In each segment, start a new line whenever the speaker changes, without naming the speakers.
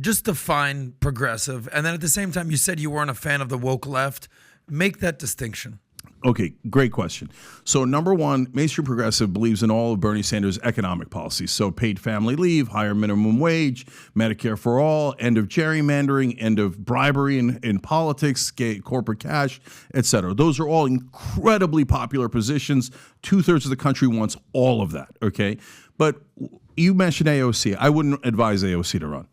just define progressive. And then at the same time, you said you weren't a fan of the woke left. Make that distinction.
Okay, great question. So number one, mainstream progressive believes in all of Bernie Sanders' economic policies. So paid family leave, higher minimum wage, Medicare for all, end of gerrymandering, end of bribery in politics, corporate cash, et cetera. Those are all incredibly popular positions. 2/3 of the country wants all of that, okay? But you mentioned AOC. I wouldn't advise AOC to run.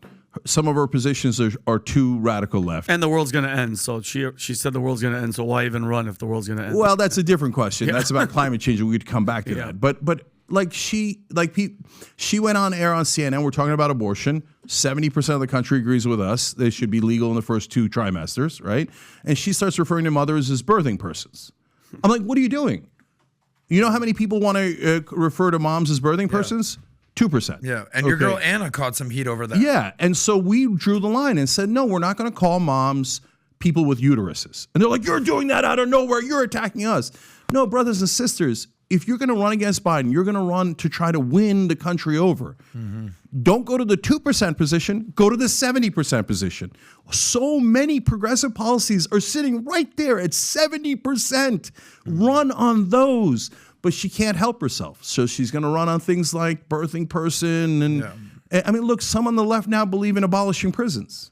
Some of her positions are too radical left.
And the world's going to end. So she said the world's going to end. So why even run if the world's going to end?
Well, that's a different question. That's about climate change, and we'd come back to that. But like she went on air on CNN. We're talking about abortion. 70% of the country agrees with us. They should be legal in the first 2 trimesters, right? And she starts referring to mothers as birthing persons. I'm like, what are you doing? You know how many people want to refer to moms as birthing persons? 2%.
Yeah, and your girl Anna caught some heat over that.
Yeah, and so we drew the line and said, no, we're not going to call moms people with uteruses. And they're like, you're doing that out of nowhere. You're attacking us. No, brothers and sisters, if you're going to run against Biden, you're going to run to try to win the country over. Mm-hmm. Don't go to the 2% position. Go to the 70% position. So many progressive policies are sitting right there at 70%. Mm-hmm. Run on those. But she can't help herself. So she's going to run on things like birthing person. And I mean, look, some on the left now believe in abolishing prisons.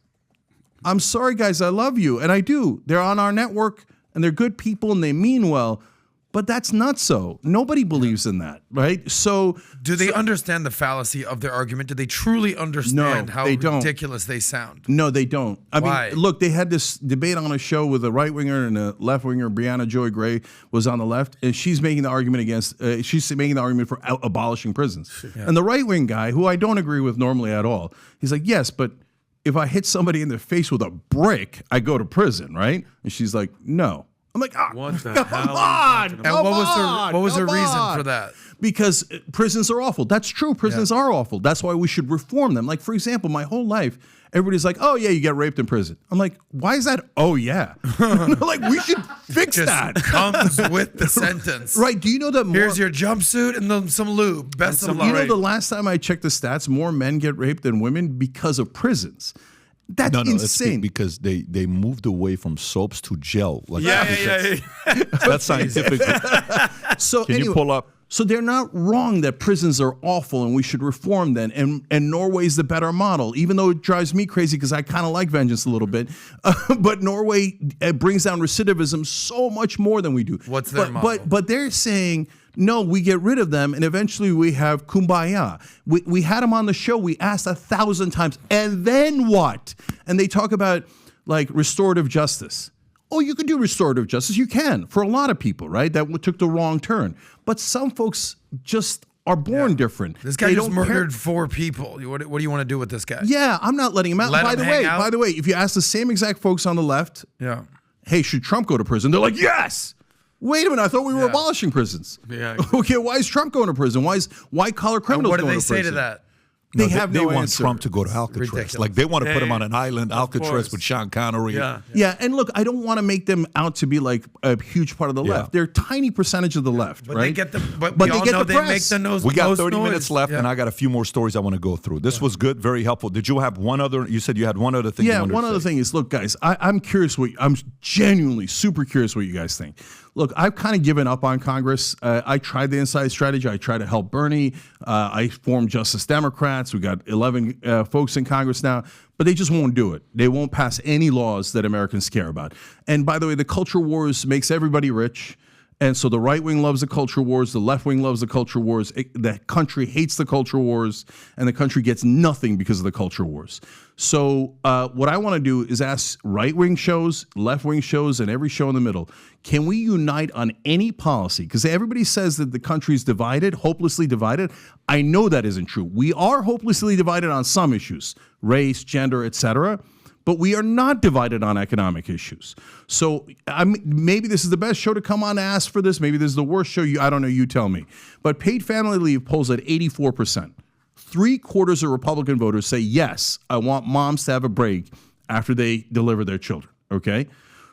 I'm sorry, guys, I love you. And I do. They're on our network and they're good people and they mean well. But that's not so. Nobody believes in that, right? So
do they understand the fallacy of their argument? Do they truly understand how ridiculous they sound?
No, they don't. I mean, look, they had this debate on a show with a right-winger and a left-winger. Brianna Joy Gray was on the left, and she's making the argument for abolishing prisons. Yeah. And the right-wing guy, who I don't agree with normally at all, he's like, yes, but if I hit somebody in the face with a brick, I go to prison, right? And she's like, no. I'm like,
what the
come on.
And what was her reason for that?
Because prisons are awful. That's true. Prisons are awful. That's why we should reform them. Like, for example, my whole life, everybody's like, oh, yeah, you get raped in prison. I'm like, why is that? Oh, yeah. Like, we should fix that.
Comes with the sentence.
Right. Do you know that
here's your jumpsuit and then some lube. Best of luck.
You know, the last time I checked the stats, more men get raped than women because of prisons. That's insane.
It's because they moved away from soaps to gel. Like
yeah.
That's scientific.
So
Can you pull up?
So they're not wrong that prisons are awful and we should reform them. And Norway's the better model, even though it drives me crazy because I kind of like vengeance a little bit. But Norway brings down recidivism so much more than we do.
What's their model?
But they're saying, no, we get rid of them, and eventually we have kumbaya. We had them on the show. We asked 1,000 times, and then what? And they talk about, like, restorative justice. Oh, you can do restorative justice. You can, for a lot of people, right? That took the wrong turn. But some folks just are born different.
This guy just murdered 4 people. What do you want to do with this guy?
Yeah, I'm not letting him out. By the way, if you ask the same exact folks on the left, hey, should Trump go to prison? They're like, yes. Wait a minute, I thought we were abolishing prisons.
Yeah.
Okay, why is Trump going to prison? Why is white-collar criminals going to prison?
What do they say to that?
They have no
want
answer.
Trump to go to Alcatraz.
Ridiculous.
Like they want to put him on an island, Alcatraz, with Sean Connery.
Yeah, and look, I don't want to make them out to be like a huge part of the left. They're a tiny percentage of the left,
but
right?
They get but they get the press. They make the nose.
We got 30 minutes left, and I got a few more stories I want to go through. This was good, very helpful. Did you have one other? You said you had one other thing.
Yeah, one other thing is, look, guys, I'm curious. I'm genuinely super curious what you guys think. Look, I've kind of given up on Congress. I tried the inside strategy. I tried to help Bernie. I formed Justice Democrats. We got 11 folks in Congress now, but they just won't do it. They won't pass any laws that Americans care about. And by the way, the culture wars makes everybody rich. And so the right wing loves the culture wars. The left wing loves the culture wars. The country hates the culture wars, and the country gets nothing because of the culture wars. So what I want to do is ask right wing shows, left wing shows, and every show in the middle, can we unite on any policy? Because everybody says that the country's divided, hopelessly divided. I know that isn't true. We are hopelessly divided on some issues, race, gender, etc., but we are not divided on economic issues. So maybe this is the best show to come on to ask for this. Maybe this is the worst show. I don't know. You tell me. But paid family leave polls at 84%. 3/4 of Republican voters say, yes, I want moms to have a break after they deliver their children. Okay?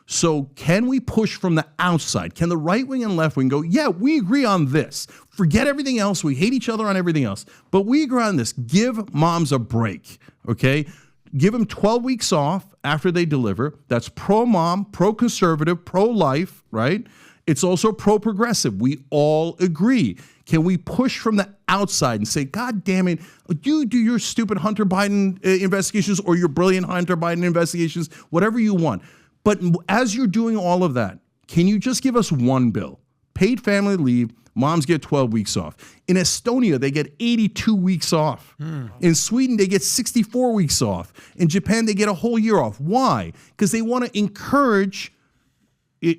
So can we push from the outside? Can the right wing and left wing go, yeah, we agree on this. Forget everything else. We hate each other on everything else. But we agree on this. Give moms a break. Okay? Give them 12 weeks off after they deliver. That's pro-mom, pro-conservative, pro-life, right? It's also pro-progressive. We all agree. Can we push from the outside and say, God damn it, you do your stupid Hunter Biden investigations or your brilliant Hunter Biden investigations, whatever you want. But as you're doing all of that, can you just give us one bill? Paid family leave, moms get 12 weeks off. In Estonia, they get 82 weeks off. In Sweden, they get 64 weeks off. In Japan, they get a whole year off. Why? Because they want to encourage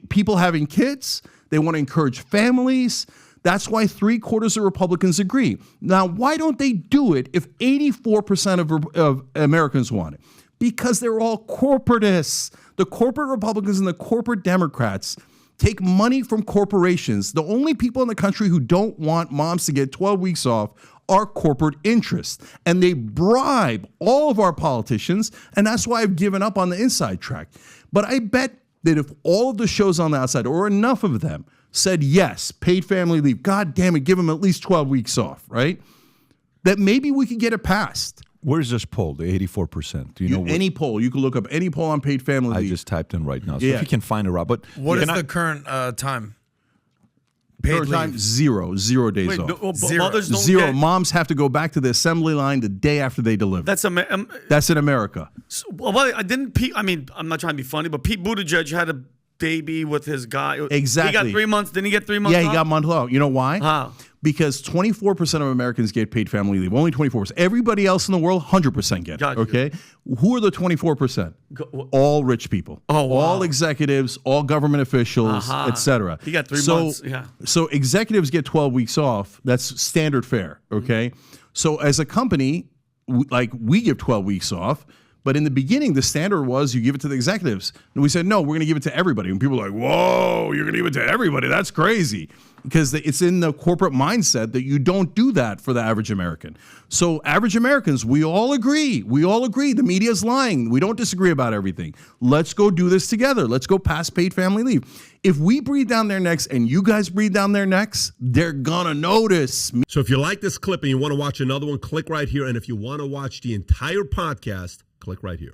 people having kids. They want to encourage families. That's why 3/4 of Republicans agree. Now, why don't they do it if 84% of Americans want it? Because they're all corporatists. The corporate Republicans and the corporate Democrats take money from corporations. The only people in the country who don't want moms to get 12 weeks off are corporate interests. And they bribe all of our politicians, and that's why I've given up on the inside track. But I bet that if all of the shows on the outside, or enough of them, said yes, paid family leave, God damn it, give them at least 12 weeks off, right? That maybe we could get it passed.
Where's this poll, the 84%? Do you know?
Any poll. You can look up any poll on paid family leave.
I just typed in right now. So if you can find it, Rob. But
what is the current time? Paid
current time,
leave.
0 days
Wait,
off.
mothers don't
Zero.
get-
Moms have to go back to the assembly line the day after they deliver.
That's
That's in America.
well, I didn't. I mean, I'm not trying to be funny, but Pete Buttigieg had a baby with his guy.
Exactly.
He got 3 months. Didn't he get 3 months?
Yeah, he
off?
got month off. You know why?
How?
Because 24% of Americans get paid family leave. Only 24%. Everybody else in the world, 100% get it.
Got you.
Okay? Who are the 24%? All rich people.
Oh, wow.
All executives, all government officials, etc.
He got 3 months. Yeah.
So executives get 12 weeks off. That's standard fare. Okay? So as a company, we give 12 weeks off. But in the beginning, the standard was you give it to the executives. And we said, no, we're going to give it to everybody. And people are like, whoa, you're going to give it to everybody. That's crazy. Because it's in the corporate mindset that you don't do that for the average American. So average Americans, we all agree. We all agree. The media's lying. We don't disagree about everything. Let's go do this together. Let's go pass paid family leave. If we breathe down their necks and you guys breathe down their necks, they're going to notice.
So if you like this clip and you want to watch another one, click right here. And if you want to watch the entire podcast, click right here.